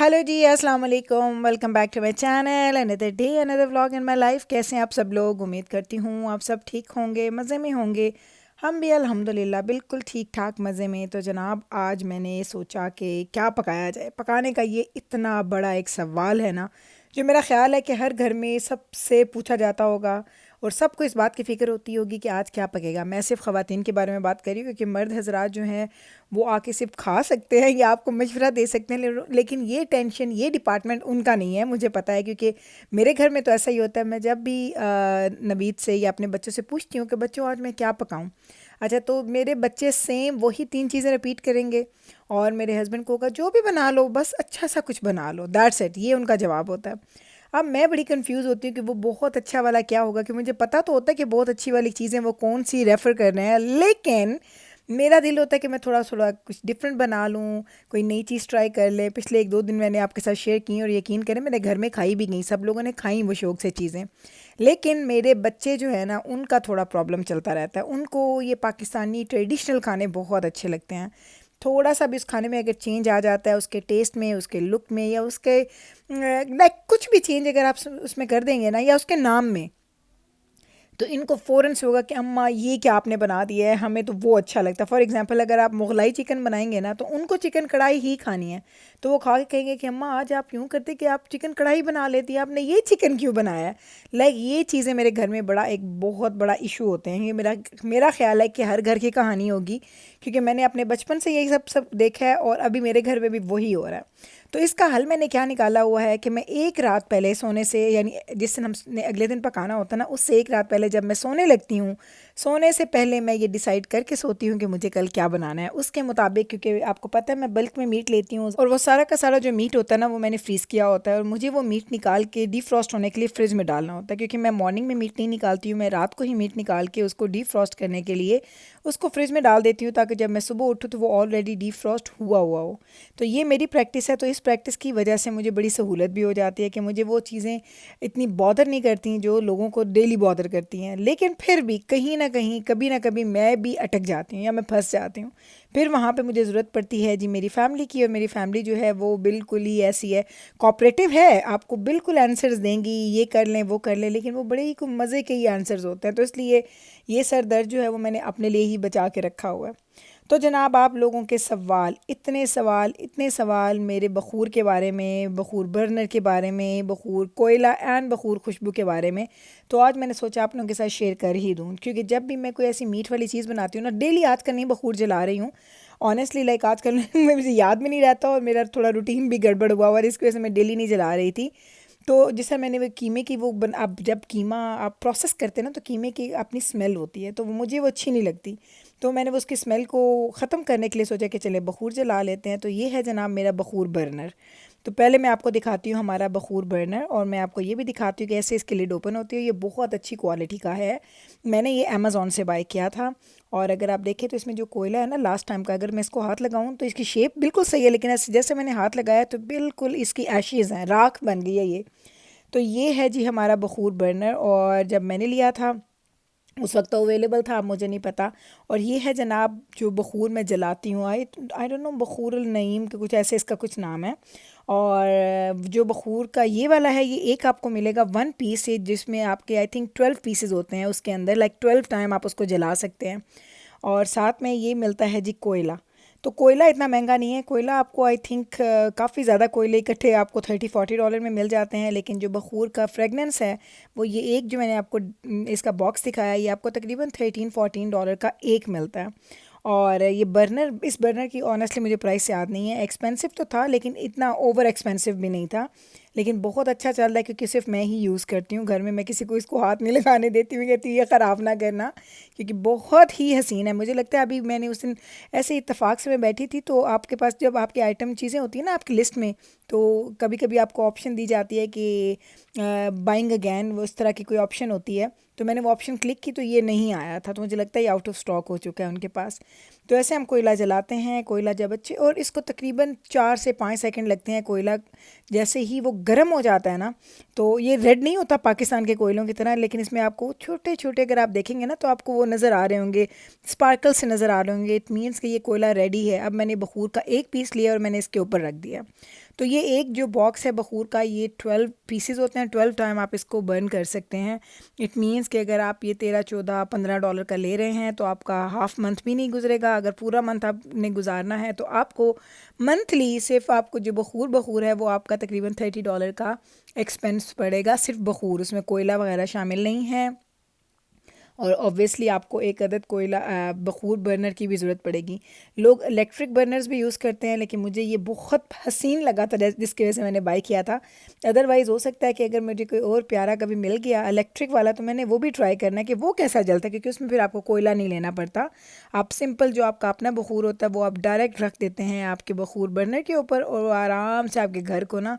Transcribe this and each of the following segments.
Hello ji, अस्सलाम वालेकुम। Welcome back to my channel, another day another vlog in my life. कैसे हैं आप सब लोग? उम्मीद करती हूँ आप सब ठीक होंगे, मज़े में होंगे। हम भी अल्हम्दुलिल्लाह बिल्कुल ठीक ठाक मज़े में। तो जनाब, आज मैंने सोचा कि क्या पकाया जाए। पकाने का ये इतना बड़ा एक सवाल है ना, जो मेरा ख़्याल है कि हर घर में सबसे पूछा जाता होगा और सबको इस बात की फ़िक्र होती होगी कि आज क्या पकेगा। मैं सिर्फ ख़वातीन के बारे में बात कर रही हूँ, क्योंकि मर्द हजरात जो हैं वो आके सिर्फ खा सकते हैं या आपको मशवरा दे सकते हैं, लेकिन ये टेंशन, ये डिपार्टमेंट उनका नहीं है, मुझे पता है। क्योंकि मेरे घर में तो ऐसा ही होता है। मैं जब भी नवीद से या अपने बच्चों से पूछती हूँ कि बच्चों आज मैं क्या पकाऊँ, अच्छा, तो मेरे बच्चे सेम वही तीन चीज़ें रिपीट करेंगे और मेरे हस्बैंड को होगा जो भी बना लो, बस अच्छा सा कुछ बना लो, दैट्स इट। ये उनका जवाब होता है। अब मैं बड़ी कंफ्यूज होती हूँ कि वो बहुत अच्छा वाला क्या होगा, कि मुझे पता तो होता है कि बहुत अच्छी वाली चीज़ें वो कौन सी रेफ़र कर रहे हैं, लेकिन मेरा दिल होता है कि मैं थोड़ा थोड़ा कुछ डिफरेंट बना लूँ, कोई नई चीज़ ट्राई कर ले। पिछले एक दो दिन मैंने आपके साथ शेयर की और यकीन करें मेरे घर में खाई भी गई, सब लोगों ने खाई वो शौक से चीज़ें। लेकिन मेरे बच्चे जो है ना, उनका थोड़ा प्रॉब्लम चलता रहता है। उनको ये पाकिस्तानी ट्रेडिशनल खाने बहुत अच्छे लगते हैं। थोड़ा सा भी उस खाने में अगर चेंज आ जाता है, उसके टेस्ट में, उसके लुक में, या उसके लाइक कुछ भी चेंज अगर आप उसमें कर देंगे ना, या उसके नाम में, तो इनको फ़ौरन से होगा कि अम्मा ये क्या आपने बना दिया है, हमें तो वो अच्छा लगता है। फॉर एग्जांपल, अगर आप मुगलाई चिकन बनाएंगे ना, तो उनको चिकन कढ़ाई ही खानी है। तो वो खा के कहेंगे कि अम्मा आज आप यूँ करते कि आप चिकन कढ़ाई बना लेती, आपने ये चिकन क्यों बनाया है। लाइक ये चीज़ें मेरे घर में बड़ा एक बहुत बड़ा इशू होते हैं। ये मेरा मेरा ख्याल है कि हर घर की कहानी होगी, क्योंकि मैंने अपने बचपन से यही सब सब देखा है और अभी मेरे घर में भी वही हो रहा है। तो इसका हल मैंने क्या निकाला हुआ है कि मैं एक रात पहले सोने से, यानी जिस दिन हमने अगले दिन पकाना होता है ना, उससे एक रात पहले जब मैं सोने लगती हूँ, सोने से पहले मैं ये डिसाइड करके सोती हूँ कि मुझे कल क्या बनाना है उसके मुताबिक। क्योंकि आपको पता है मैं बल्क में मीट लेती हूँ और वो सारा का सारा जो मीट होता है ना, वो मैंने फ्रीज़ किया होता है और मुझे वो मीट निकाल के डीफ्रॉस्ट होने के लिए फ्रिज में डालना होता है। क्योंकि मैं मॉर्निंग में मीट नहीं निकालती हूँ, मैं रात को ही मीट निकाल के उसको डीफ्रॉस्ट करने के लिए उसको फ्रिज में डाल देती हूँ, ताकि जब मैं सुबह उठूँ तो वो ऑलरेडी डीफ्रॉस्ट हुआ हुआ हो। तो ये मेरी प्रैक्टिस है। तो इस प्रैक्टिस की वजह से मुझे बड़ी सहूलत भी हो जाती है कि मुझे वो चीज़ें इतनी बॉदर नहीं करती जो लोगों को डेली बॉदर करती हैं। लेकिन फिर भी कहीं ना कहीं, कभी ना कभी मैं भी अटक जाती हूँ या मैं फंस जाती हूँ। फिर वहाँ पे मुझे ज़रूरत पड़ती है जी मेरी फैमिली की, और मेरी फैमिली जो है वो बिल्कुल ही ऐसी है, कोऑपरेटिव है, आपको बिल्कुल आंसर्स देंगी, ये कर लें वो कर लें, लेकिन वो बड़े ही मज़े के ही आंसर्स होते हैं। तो इसलिए ये सर दर्द जो है वो मैंने अपने लिए ही बचा के रखा हुआ है। तो जनाब, आप लोगों के सवाल, इतने सवाल, इतने सवाल मेरे बखूर के बारे में, बखूर बर्नर के बारे में, बखूर कोयला एंड बखूर खुशबू के बारे में, तो आज मैंने सोचा आप लोगों के साथ शेयर कर ही दूँ। क्योंकि जब भी मैं कोई ऐसी मीट वाली चीज़ बनाती हूँ ना, डेली आजकल नहीं बखूर जला रही हूँ ऑनेस्टली, लाइक आजकल मुझे याद भी नहीं रहता और मेरा थोड़ा रूटीन भी गड़बड़ हुआ और इसकी वजह से मैं डेली नहीं जला रही थी। तो जैसे मैंने वो कीमे की अब जब कीमा आप प्रोसेस करते हैं ना, तो कीमे की अपनी स्मेल होती है, तो मुझे वो अच्छी नहीं लगती। तो मैंने वो उसकी स्मेल को ख़त्म करने के लिए सोचा कि चले बखूर जला लेते हैं। तो ये है जनाब मेरा बखूर बर्नर। तो पहले मैं आपको दिखाती हूँ हमारा बखूर बर्नर, और मैं आपको ये भी दिखाती हूँ कि ऐसे इसकी लिड ओपन होती है। ये बहुत अच्छी क्वालिटी का है, मैंने ये अमेज़ॉन से बाय किया था। और अगर आप देखें तो इसमें जो कोयला है ना, लास्ट टाइम का, अगर मैं इसको हाथ लगाऊं तो इसकी शेप बिल्कुल सही है, लेकिन ऐसे जैसे मैंने हाथ लगाया तो बिल्कुल इसकी एशेज़ हैं, राख बन गई है ये। तो ये है जी हमारा बखूर बर्नर, और जब मैंने लिया था उस वक्त तो अवेलेबल था, अब मुझे नहीं पता। और ये है जनाब जो बखूर मैं जलाती हूँ, आई डोंट नो, बखूर नईम के कुछ ऐसे इसका कुछ नाम है। और जो बखूर का ये वाला है, ये एक आपको मिलेगा वन पीस है, जिसमें आपके आई थिंक 12 पीसेज होते हैं उसके अंदर, लाइक 12 टाइम आप उसको जला सकते हैं। और साथ में ये मिलता है जी कोयला। तो कोयला इतना महंगा नहीं है, कोयला आपको आई थिंक काफ़ी ज़्यादा कोयले इकट्ठे आपको $30-40 में मिल जाते हैं। लेकिन जो बखूर का फ्रेगनेंस है, वो ये एक जो मैंने आपको इसका बॉक्स दिखाया, ये आपको तकरीबन $13-14 का एक मिलता है। और ये बर्नर, इस बर्नर की ऑनेस्टली मुझे प्राइस याद नहीं है, एक्सपेंसिव तो था लेकिन इतना ओवर एक्सपेंसिव भी नहीं था। लेकिन बहुत अच्छा चल रहा है, क्योंकि सिर्फ मैं ही यूज़ करती हूँ घर में, मैं किसी को इसको हाथ नहीं लगाने देती हूँ, कहती ये ख़राब ना करना, क्योंकि बहुत ही हसीन है। मुझे लगता है अभी मैंने उस दिन ऐसे इत्तेफाक से मैं बैठी थी, तो आपके पास जब आपकी आइटम चीज़ें होती हैं ना आपकी लिस्ट में, तो कभी कभी आपको ऑप्शन दी जाती है कि बाइंग अगैन, वो इस तरह की कोई ऑप्शन होती है। तो मैंने वो ऑप्शन क्लिक की तो ये नहीं आया था, तो मुझे लगता है ये आउट ऑफ स्टॉक हो चुका है उनके पास। तो ऐसे हम कोयला जलाते हैं, कोयला जब अच्छे, और इसको तकरीबन 4 से 5 सेकंड लगते हैं। कोयला जैसे ही वो गर्म हो जाता है ना, तो ये रेड नहीं होता पाकिस्तान के कोयलों की तरह, लेकिन इसमें आपको छोटे छोटे, अगर आप देखेंगे ना, तो आपको वो नज़र आ रहे होंगे, स्पार्कल से नज़र आ रहे होंगे। इट मीन्स कि ये कोयला रेडी है। अब मैंने बखूर का एक पीस लिया और मैंने इसके ऊपर रख दिया। तो ये एक जो बॉक्स है बखूर का, ये 12 पीसेस होते हैं, 12 टाइम आप इसको बर्न कर सकते हैं। इट मीन्स कि अगर आप ये 13, 14, $15 का ले रहे हैं तो आपका हाफ मंथ भी नहीं गुजरेगा। अगर पूरा मंथ आपने गुजारना है तो आपको मंथली सिर्फ आपको जो बखूर बखूर है वो आपका तकरीबन $30 का एक्सपेंस पड़ेगा, सिर्फ बखूर, उसमें कोयला वगैरह शामिल नहीं है। और ऑब्वियसली आपको एक अदद कोयला बखूर बर्नर की भी ज़रूरत पड़ेगी। लोग इलेक्ट्रिक बर्नर्स भी यूज़ करते हैं, लेकिन मुझे ये बहुत हसीन लगा था जिसकी वजह से मैंने बाय किया था। अदरवाइज़ हो सकता है कि अगर मुझे कोई और प्यारा कभी मिल गया इलेक्ट्रिक वाला तो मैंने वो भी ट्राई करना है कि वो कैसा जलता है, क्योंकि उसमें फिर आपको कोयला नहीं लेना पड़ता। आप सिंपल जो आपका अपना बखूर होता है वो आप डायरेक्ट रख देते हैं आपके बखूर बर्नर के ऊपर और आराम से आपके घर को ना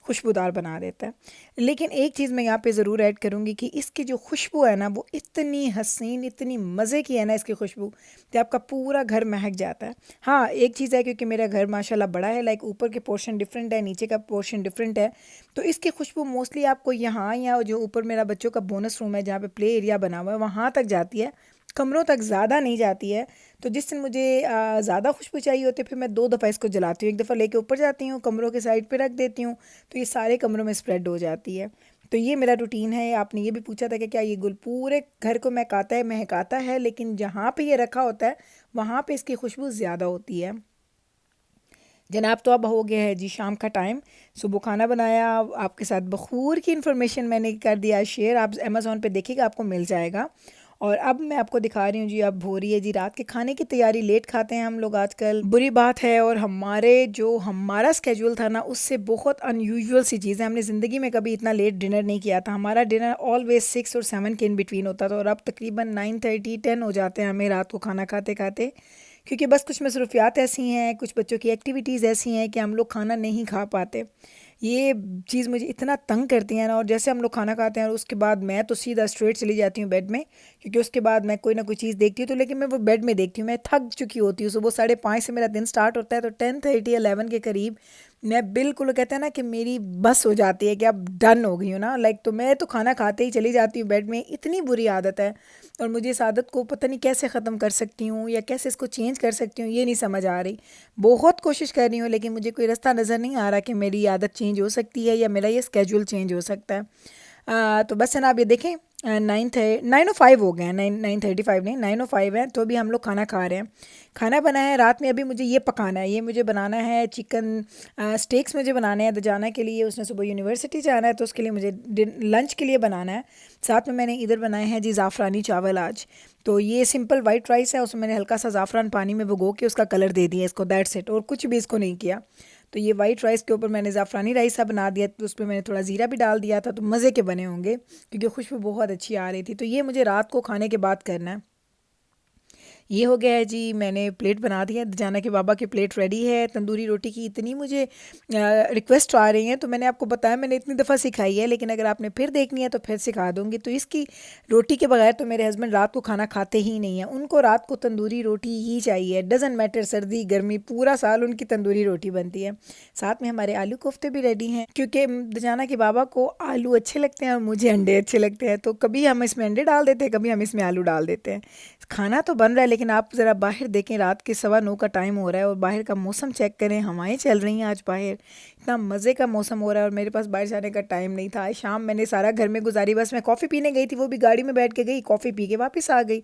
खुशबूदार बना देता है। लेकिन एक चीज़ मैं यहाँ पे ज़रूर ऐड करूँगी कि इसकी जो खुशबू है ना वो इतनी हसीन, इतनी मज़े की है ना इसकी खुशबू, कि आपका पूरा घर महक जाता है। हाँ, एक चीज़ है, क्योंकि मेरा घर माशाल्लाह बड़ा है, लाइक ऊपर के पोर्शन डिफरेंट है, नीचे का पोर्शन डिफरेंट है, तो इसकी खुशबू मोस्टली आपको यहाँ या जो ऊपर मेरा बच्चों का बोनस रूम है जहाँ पे प्ले एरिया बना हुआ है वहाँ तक जाती है, कमरों तक ज़्यादा नहीं जाती है। तो जिस दिन मुझे ज़्यादा खुशबू चाहिए होती है फिर मैं 2 दफ़ा इसको जलाती हूँ। एक दफ़ा लेके ऊपर जाती हूँ, कमरों के साइड पे रख देती हूँ, तो ये सारे कमरों में स्प्रेड हो जाती है। तो ये मेरा रूटीन है। आपने ये भी पूछा था कि क्या ये गुल पूरे घर को महकाता है, लेकिन जहाँ पे ये रखा होता है वहाँ पे इसकी खुशबू ज़्यादा होती है। जनाब, तो अब हो गया है जी शाम का टाइम, सुबह खाना बनाया, आपके साथ बखूर की इन्फॉर्मेशन मैंने कर दिया शेयर, आप अमेज़ॉन पे देखिएगा आपको मिल जाएगा। और अब मैं आपको दिखा रही हूँ जी, अब हो रही है जी रात के खाने की तैयारी। लेट खाते हैं हम लोग आजकल, बुरी बात है, और हमारा स्केड्यूल था ना उससे बहुत अनयूजुअल सी चीज़ है। हमने ज़िंदगी में कभी इतना लेट डिनर नहीं किया था। हमारा डिनर ऑलवेज 6 और 7 के इन बिटवीन होता था, और अब तकरीबन 9:30, 10 हो जाते हैं हमें रात को खाना खाते खाते, क्योंकि बस कुछ मसरूफियात ऐसी हैं, कुछ बच्चों की एक्टिविटीज़ ऐसी हैं कि हम लोग खाना नहीं खा पाते। ये चीज़ मुझे इतना तंग करती है ना। और जैसे हम लोग खाना खाते हैं और उसके बाद मैं तो सीधा स्ट्रेट चली जाती हूँ बेड में, क्योंकि उसके बाद मैं कोई ना कोई चीज़ देखती हूँ, तो लेकिन मैं वो बेड में देखती हूँ, मैं थक चुकी होती हूँ। सुबह 5:30 से मेरा दिन स्टार्ट होता है, तो 10:30, 11 के करीब मैं बिल्कुल, कहते हैं ना कि मेरी बस हो जाती है कि अब डन हो गई हूँ ना, लाइक, तो मैं तो खाना खाते ही चली जाती हूँ बेड में। इतनी बुरी आदत है, और मुझे इस आदत को पता नहीं कैसे ख़त्म कर सकती हूँ या कैसे इसको चेंज कर सकती हूँ, ये नहीं समझ आ रही। बहुत कोशिश कर रही हूँ, लेकिन मुझे कोई रास्ता नज़र नहीं आ रहा कि मेरी आदत चेंज हो सकती है या मेरा ये स्केड्यूल चेंज हो सकता है। तो बस है ना, आप ये देखें, 9:05 हो गए हैं, 9:35 नहीं, 9:05 है, तो अभी हम लोग खाना खा रहे हैं। खाना बना है रात में, अभी मुझे ये पकाना है, ये मुझे बनाना है चिकन स्टेक्स मुझे बनाने हैं दजाना के लिए। उसने सुबह यूनिवर्सिटी जाना है, तो उसके लिए मुझे लंच के लिए बनाना है। साथ में मैंने इधर बनाए हैं जी ज़ाफ़रानी चावल आज। तो ये सिंपल वाइट राइस है, उसमें मैंने हल्का सा ज़ाफ़रान पानी में भिगो के उसका कलर दे दिया इसको, दैट्स इट, और कुछ भी इसको नहीं किया। तो ये वाइट राइस के ऊपर मैंने ज़ाफ़रानी राइस सा बना दिया, तो उसमें मैंने थोड़ा ज़ीरा भी डाल दिया था, तो मज़े के बने होंगे, क्योंकि खुशबू बहुत अच्छी आ रही थी। तो ये मुझे रात को खाने के बाद करना है। ये हो गया है जी, मैंने प्लेट बना दी है, जाना के बाबा की प्लेट रेडी है। तंदूरी रोटी की इतनी मुझे रिक्वेस्ट आ रही हैं, तो मैंने आपको बताया मैंने इतनी दफ़ा सिखाई है, लेकिन अगर आपने फिर देखनी है तो फिर सिखा दूँगी। तो इसकी रोटी के बगैर तो मेरे हस्बैंड रात को खाना खाते ही नहीं हैं, उनको रात को तंदूरी रोटी ही चाहिए, डज़न मैटर सर्दी गर्मी, पूरा साल उनकी तंदूरी रोटी बनती है। साथ में हमारे आलू कोफ्ते भी रेडी हैं, क्योंकि दजाना के बाबा को आलू अच्छे लगते हैं और मुझे अंडे अच्छे लगते हैं, तो कभी हम इसमें अंडे डाल देते हैं, कभी हम इसमें आलू डाल देते हैं। खाना तो बन रहा है, लेकिन आप ज़रा बाहर देखें, रात के 9:15 का टाइम हो रहा है और बाहर का मौसम चेक करें, हवाएं चल रही हैं आज बाहर, इतना मज़े का मौसम हो रहा है। और मेरे पास बाहर जाने का टाइम नहीं था, आज शाम मैंने सारा घर में गुजारी, बस मैं कॉफ़ी पीने गई थी, वो भी गाड़ी में बैठ के गई, कॉफ़ी पी के वापस आ गई।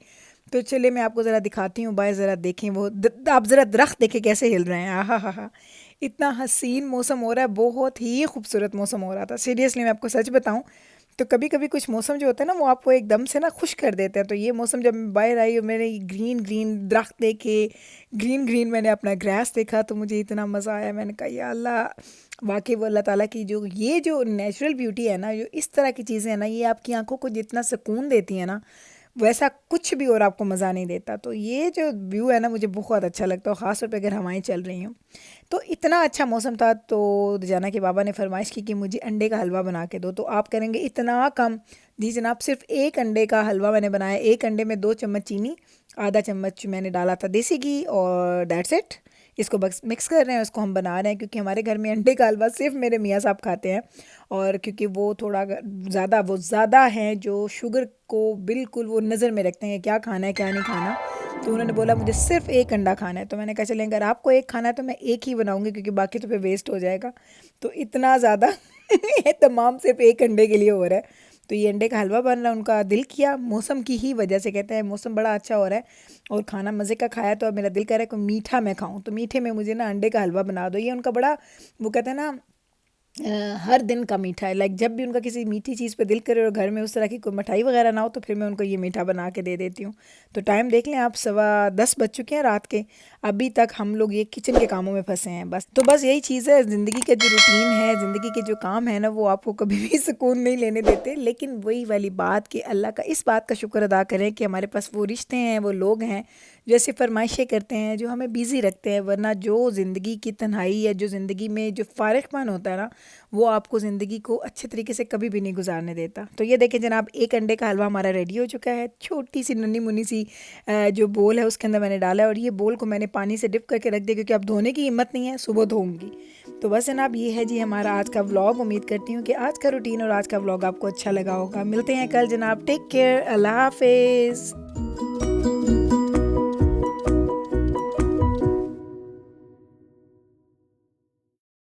तो चलिए मैं आपको ज़रा दिखाती हूँ बाहर, ज़रा देखें वो आप ज़रा दरख्त देखें कैसे हिल रहे हैं। आहा हा हा, इतना हसीन मौसम हो रहा है, बहुत ही खूबसूरत मौसम हो रहा था। सीरियसली मैं आपको सच बताऊँ तो कभी कभी कुछ मौसम जो होता है ना वो आपको एकदम से ना खुश कर देते हैं। तो ये मौसम जब मैं बाहर आई और मैंने ग्रीन ग्रीन दरख्त देखे, ग्रीन ग्रीन मैंने अपना ग्रास देखा, तो मुझे इतना मज़ा आया। मैंने कहा या अल्लाह, वाकई वो अल्लाह ताला की जो नेचुरल ब्यूटी है ना, जो इस तरह की चीज़ें हैं ना, ये आपकी आंखों को जितना सुकून देती हैं ना, वैसा कुछ भी और आपको मज़ा नहीं देता। तो ये जो व्यू है ना मुझे बहुत अच्छा लगता है, ख़ास तौर पे अगर हवाएं चल रही हों। तो इतना अच्छा मौसम था, तो जाना के बाबा ने फरमाइश की कि मुझे अंडे का हलवा बना के दो। तो आप करेंगे इतना कम, जी जनाब, सिर्फ एक अंडे का हलवा मैंने बनाया। एक अंडे में 2 चम्मच चीनी, आधा चम्मच मैंने डाला था देसी घी, और दैट्स इट। इसको बस मिक्स कर रहे हैं, इसको हम बना रहे हैं क्योंकि हमारे घर में अंडे का हलवा सिर्फ मेरे मियाँ साहब खाते हैं। और क्योंकि वो थोड़ा ज़्यादा हैं, जो शुगर को बिल्कुल वो नज़र में रखते हैं क्या खाना है क्या नहीं खाना। तो उन्होंने बोला मुझे सिर्फ एक अंडा खाना है, तो मैंने कहा चलें अगर आपको एक खाना है तो मैं एक ही बनाऊंगी क्योंकि बाकी तो फिर वेस्ट हो जाएगा। तो इतना ज़्यादा तमाम सिर्फ एक अंडे के लिए हो रहा है। तो ये अंडे का हलवा बन रहा है, उनका दिल किया मौसम की ही वजह से, कहते हैं मौसम बड़ा अच्छा हो रहा है और खाना मज़े का खाया, तो अब मेरा दिल कर रहा है कि मीठा मैं खाऊं, तो मीठे में मुझे ना अंडे का हलवा बना दो। ये उनका बड़ा, वो कहते हैं ना, हर दिन का मीठा है। लाइक जब भी उनका किसी मीठी चीज़ पे दिल करे और घर में उस तरह की कोई मिठाई वगैरह ना हो तो फिर मैं उनको ये मीठा बना के दे देती हूँ। तो टाइम देख लें आप, 10:15 बज चुके हैं रात के। अभी तक हम लोग ये किचन के कामों में फंसे हैं बस। तो बस यही चीज़ है, ज़िंदगी का जो रूटीन है, ज़िंदगी के जो काम है ना, वो आपको कभी भी सुकून नहीं लेने देते। लेकिन वही वाली बात कि अल्लाह का इस बात का शुक्र अदा करें कि हमारे पास वो रिश्ते हैं, वो लोग हैं जो ऐसी फरमाइशें करते हैं जो हमें बिज़ी रखते हैं। वरना जो ज़िंदगी की तन्हाई है, जो ज़िंदगी में जो फारिगपन होता है ना, वो आपको ज़िंदगी को अच्छे तरीके से कभी भी नहीं गुजारने देता। तो ये देखें जनाब, एक अंडे का हलवा हमारा रेडी हो चुका है। छोटी सी नन्ही मुन्नी सी जो बोल है उसके अंदर मैंने डाला है, और ये बोल को मैंने पानी से डिप करके रख दिया क्योंकि अब धोने की हिम्मत नहीं है, सुबह धोऊंगी। तो बस जनाब ये है जी हमारा आज का व्लॉग। उम्मीद करती हूँ कि आज का रूटीन और आज का व्लॉग आपको अच्छा लगा होगा। मिलते हैं कल जनाब, टेक केयर, अल्लाह हाफिज़।